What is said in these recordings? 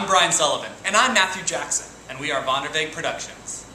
I'm Brian Sullivan. And I'm Matthew Jackson. And we are Wanderweg Productions.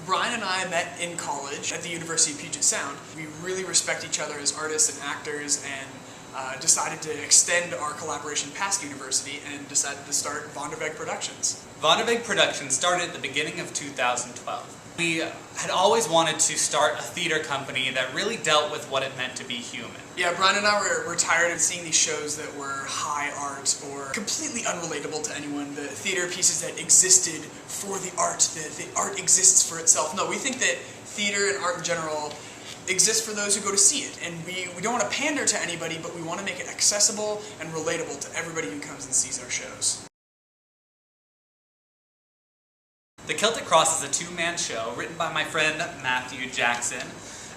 Brian and I met in college at the University of Puget Sound. We really respect each other as artists and actors, and decided to extend our collaboration past university and decided to start Wanderweg Productions. Wanderweg Productions started at the beginning of 2012. We had always wanted to start a theater company that really dealt with what it meant to be human. Yeah, Brian and I were tired of seeing these shows that were high art or completely unrelatable to anyone, the theater pieces that existed for the art, the art exists for itself. No, we think that theater and art in general exists for those who go to see it, and we don't want to pander to anybody, but we want to make it accessible and relatable to everybody who comes and sees our shows. The Celtic Cross is a two-man show written by my friend Matthew Jackson,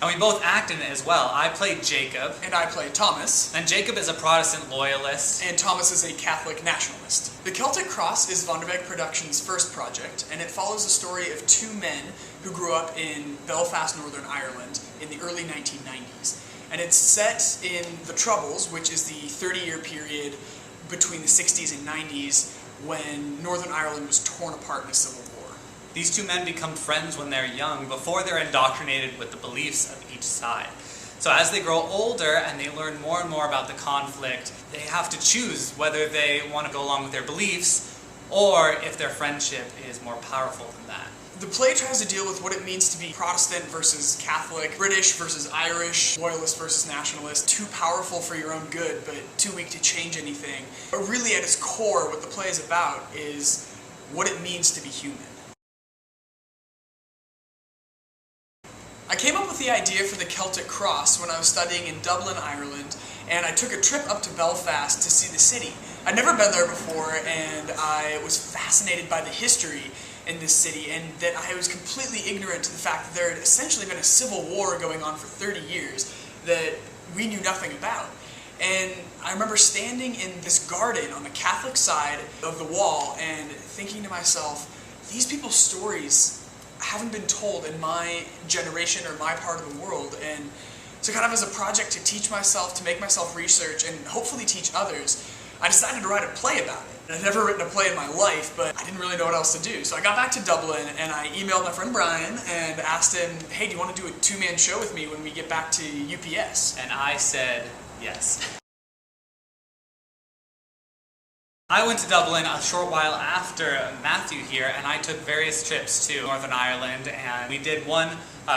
and we both act in it as well. I played Jacob. And I played Thomas. And Jacob is a Protestant loyalist. And Thomas is a Catholic nationalist. The Celtic Cross is Wanderweg Productions' first project, and it follows the story of two men who grew up in Belfast, Northern Ireland in the early 1990s. And it's set in the Troubles, which is the 30-year period between the 60s and 90s when Northern Ireland was torn apart in a civil war. These two men become friends when they're young, before they're indoctrinated with the beliefs of each side. So as they grow older and they learn more and more about the conflict, they have to choose whether they want to go along with their beliefs or if their friendship is more powerful than that. The play tries to deal with what it means to be Protestant versus Catholic, British versus Irish, loyalist versus nationalist, too powerful for your own good but too weak to change anything. But really at its core, what the play is about is what it means to be human. I came up with the idea for the Celtic Cross when I was studying in Dublin, Ireland, and I took a trip up to Belfast to see the city. I'd never been there before, and I was fascinated by the history in this city, and that I was completely ignorant to the fact that there had essentially been a civil war going on for 30 years that we knew nothing about. And I remember standing in this garden on the Catholic side of the wall and thinking to myself, these people's stories haven't been told in my generation or my part of the world, and so kind of as a project to teach myself, to make myself research, and hopefully teach others, I decided to write a play about it. I'd never written a play in my life, but I didn't really know what else to do. So I got back to Dublin, and I emailed my friend Brian and asked him, hey, do you want to do a two-man show with me when we get back to UPS? And I said yes. I went to Dublin a short while after Matthew here, and I took various trips to Northern Ireland, and we did one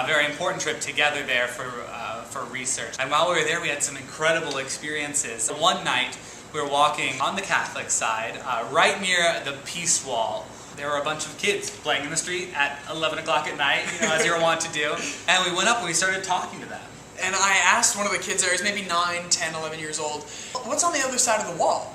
very important trip together there for research. And while we were there, we had some incredible experiences. One night, we were walking on the Catholic side, right near the Peace Wall. There were a bunch of kids playing in the street at 11 o'clock at night, as you're wont to do, and we went up and we started talking to them. And I asked one of the kids there, he's maybe 9, 10, 11 years old, what's on the other side of the wall?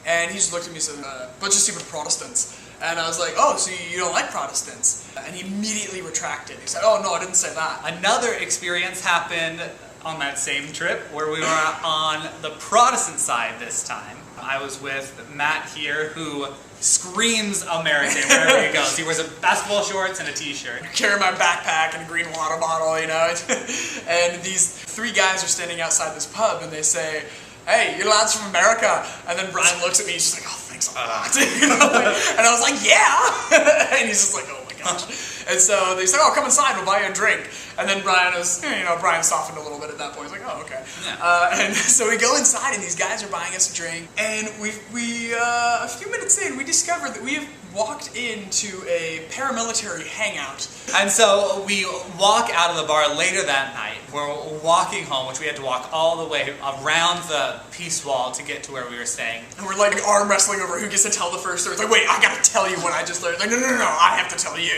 And he just looked at me and said, a bunch of stupid Protestants. And I was like, oh, so you don't like Protestants? And he immediately retracted. He said, oh, no, I didn't say that. Another experience happened on that same trip where we were on the Protestant side this time. I was with Matt here, who screams American wherever he goes. He wears basketball shorts and a t-shirt. I carry my backpack and a green water bottle, And these three guys are standing outside this pub, and they say, hey, you're lads from America. And then Brian looks at me, he's just like, oh, thanks a lot. And I was like, yeah. And he's just like, oh my gosh. And so they said, oh, come inside, we'll buy you a drink. And then Brian Brian softened a little bit at that point. He's like, oh, okay. Yeah. And so we go inside, and these guys are buying us a drink. And we a few minutes in, we discovered that we have walked into a paramilitary hangout. And so we walk out of the bar later that night. We're walking home, which we had to walk all the way around the Peace Wall to get to where we were staying. And we're like arm wrestling over who gets to tell the first story. It's like, wait, I gotta tell you what I just learned. It's like, no, I have to tell you.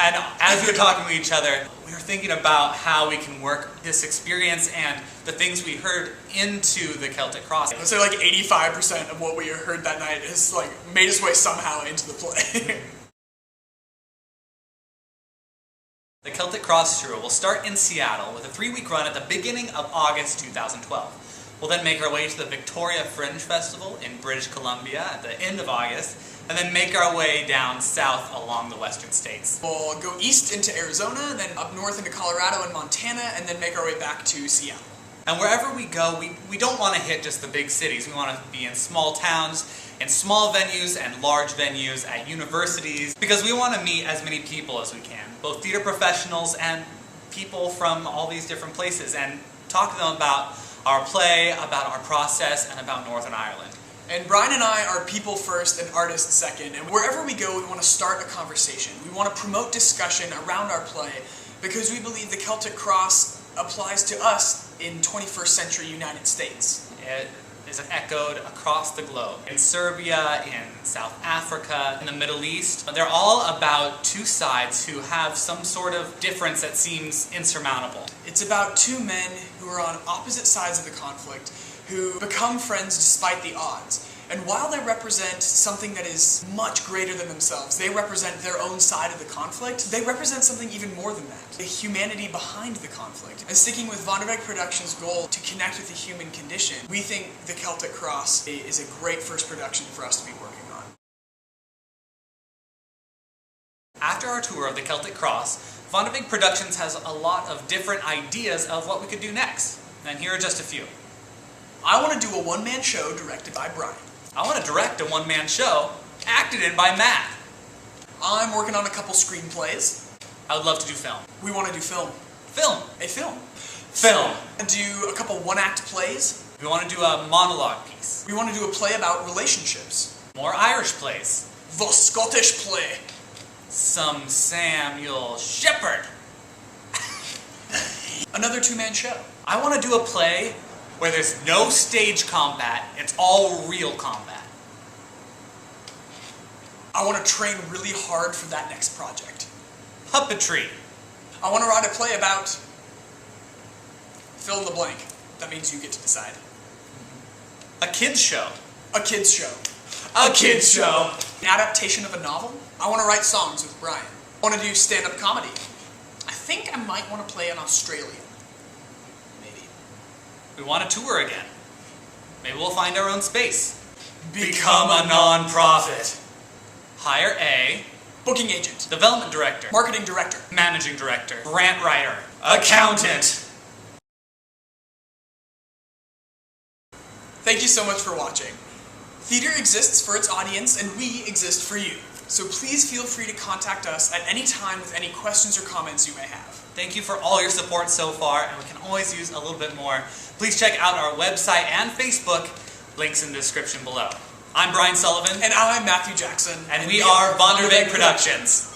And as we were talking to each other, we were thinking about how we can work this experience and the things we heard into the Celtic Cross. I'd say like 85% of what we heard that night has like made its way somehow into the play. The Celtic Cross tour will start in Seattle with a 3-week run at the beginning of August 2012. We'll then make our way to the Victoria Fringe Festival in British Columbia at the end of August, and then make our way down south along the western states. We'll go east into Arizona, then up north into Colorado and Montana, and then make our way back to Seattle. And wherever we go, we don't want to hit just the big cities. We want to be in small towns, in small venues and large venues, at universities, because we want to meet as many people as we can, both theater professionals and people from all these different places, and talk to them about our play, about our process, and about Northern Ireland. And Bryan and I are people first and artists second, and wherever we go, we want to start a conversation. We want to promote discussion around our play because we believe the Celtic Cross applies to us in 21st century United States. It is echoed across the globe. In Serbia, in South Africa, in the Middle East. They're all about two sides who have some sort of difference that seems insurmountable. It's about two men who are on opposite sides of the conflict, who become friends despite the odds. And while they represent something that is much greater than themselves, they represent their own side of the conflict, they represent something even more than that, the humanity behind the conflict. And sticking with Wanderweg Productions' goal to connect with the human condition, we think the Celtic Cross is a great first production for us to be working on. After our tour of the Celtic Cross, Wanderweg Productions has a lot of different ideas of what we could do next. And here are just a few. I want to do a one-man show directed by Bryan. I want to direct a one-man show acted in by Matt. I'm working on a couple screenplays. I would love to do film. We want to do film. Film. A film. Film. Do a couple one-act plays. We want to do a monologue piece. We want to do a play about relationships. More Irish plays. The Scottish play. Some Samuel Shepherd. Another two-man show. I want to do a play where there's no stage combat, it's all real combat. I want to train really hard for that next project. Puppetry. I want to write a play about... fill in the blank. That means you get to decide. A kids show. A kids show. A kids show. An adaptation of a novel. I want to write songs with Bryan. I want to do stand-up comedy. I think I might want to play in Australia. Maybe. We want to tour again. Maybe we'll find our own space. Become a non-profit. Hire a Booking agent. development director, Marketing director. managing director, grant writer, accountant. Thank you so much for watching. Theater exists for its audience and we exist for you. So please feel free to contact us at any time with any questions or comments you may have. Thank you for all your support so far, and we can always use a little bit more. Please check out our website and Facebook, links in the description below. I'm Bryan Sullivan. And I'm Matthew Jackson. And we are Wanderweg Productions.